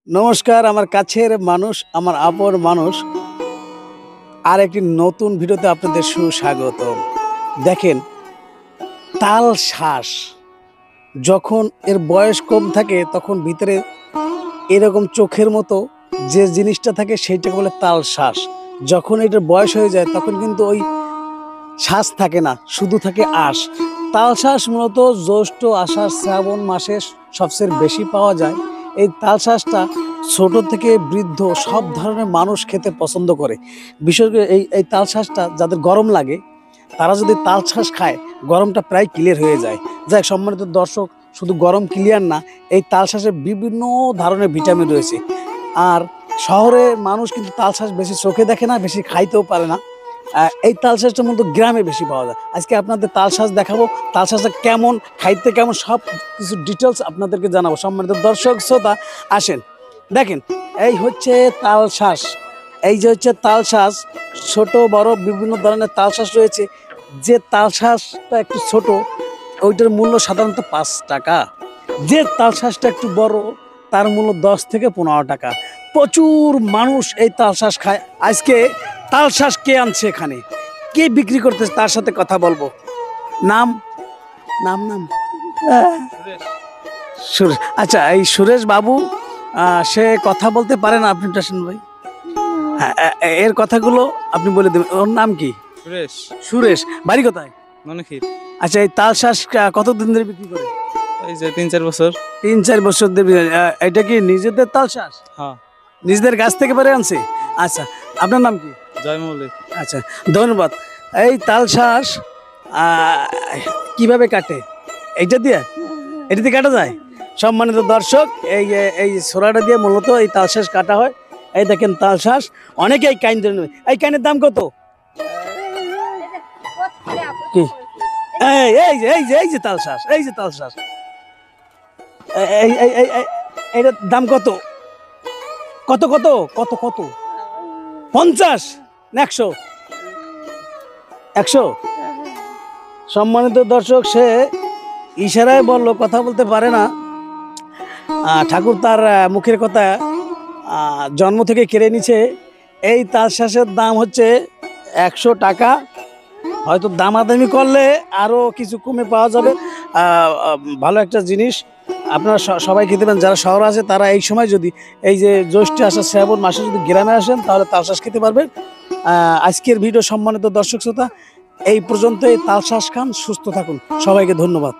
নমস্কার আমার কাছের মানুষ, আমার আপন মানুষ। আর একটি নতুন ভিডিওতে আপনাদের সুস্বাগত। দেখেন, তাল শ্বাস যখন এর বয়স কম থাকে তখন ভিতরে এরকম চোখের মতো যে জিনিসটা থাকে সেইটাকে বলে তাল শ্বাস। যখন এটার বয়স হয়ে যায় তখন কিন্তু ওই শ্বাস থাকে না, শুধু থাকে আঁশ। তাল শ্বাস মূলত জ্যৈষ্ঠ, আষাঢ়, শ্রাবণ মাসে সবচেয়ে বেশি পাওয়া যায়। এই তাল শ্বাসটা ছোট থেকে বৃদ্ধ সব ধরনের মানুষ খেতে পছন্দ করে। বিশেষ করে এই তাল শ্বাসটা যাদের গরম লাগে তারা যদি তাল শ্বাস খায় গরমটা প্রায় ক্লিয়ার হয়ে যায়। যাই সম্মানিত দর্শক, শুধু গরম ক্লিয়ার না, এই তাল শ্বাসে বিভিন্ন ধরনের ভিটামিন রয়েছে। আর শহরে মানুষ কিন্তু তাল শ্বাস বেশি চোখে দেখে না, বেশি খাইতেও পারে না। এই তাল শ্বাসটা মূলত গ্রামে বেশি পাওয়া যায়। আজকে আপনাদের তাল শ্বাস দেখাবো, তাল শ্বাসটা কেমন, খাইতে কেমন, সব কিছু ডিটেলস আপনাদেরকে জানাবো। সম্মানিত দর্শক শ্রোতা, আসেন দেখেন, এই হচ্ছে তাল শ্বাস। এই যে হচ্ছে তাল শ্বাস, ছোট বড় বিভিন্ন ধরনের তাল শ্বাস রয়েছে। যে তাল শ্বাসটা একটু ছোট ওইটার মূল্য সাধারণত 5 টাকা। যে তাল শ্বাসটা একটু বড় তার মূল্য 10 থেকে 15 টাকা। প্রচুর মানুষ এই তাল শ্বাস খায়। আজকে তাল শ্বাস কে আনছে, এখানে কে বিক্রি করতেছে তার সাথে কথা বলবো। নাম নাম নাম সুরেশ। আচ্ছা, এই সুরেশ বাবু সে কথা বলতে পারে না, আপনি টাসেন ভাই। হ্যাঁ, এর কথাগুলো আপনি বলে দেবেন। ওর নাম কি? সুরেশ। সুরেশ, বাড়ি কোথায়? ননখির। আচ্ছা, এই তাল শ্বাস কতদিন ধরে বিক্রি করে? এই যে 3-4 বছর। 3-4 বছর ধরে। এটা কি নিজেদের তাল শ্বাস? হ্যাঁ। নিজেদের গাছ থেকে বেড়ে আনছে? আচ্ছা, আপনার নাম কি? জয় মৌলিক। আচ্ছা, ধন্যবাদ। এই তাল শ্বাস কিভাবে কাটে? এইটা দিয়ে, এটা দিয়ে কাটা যায়? সম্মানিত দর্শক, এই সোরাটা দিয়ে মূলত এই তাল শ্বাস কাটা হয়। এই দেখেন তাল শ্বাস, অনেকে এই কাইন ধরে নেবে। এই কাইনের দাম কত? কি? এই যে তাল শ্বাস, এই যে তাল শ্বাস, এইটার দাম কত? কত কত কত কত? 50 না 100? 100? সম্মানিত দর্শক, সে ইশারায় বলল, কথা বলতে পারে না। ঠাকুর তার মুখের কথা জন্ম থেকে কেড়ে নিছে। এই তাল শ্বাসের দাম হচ্ছে 100 টাকা। হয়তো দামাদামি করলে আরও কিছু কমে পাওয়া যাবে। ভালো একটা জিনিস, আপনারা সবাই খেতে পারেন। যারা শহরে আছে তারা এই সময় যদি এই যে জ্যৈষ্ঠ, আষাঢ়, শ্রাবণ মাসে যদি গ্রামে আসেন তাহলে তাল শ্বাস খেতে পারবেন। আজকের ভিডিও সম্মানিত দর্শক শ্রোতা এই পর্যন্ত। এই তাল শ্বাস খান, সুস্থ থাকুন। সবাইকে ধন্যবাদ।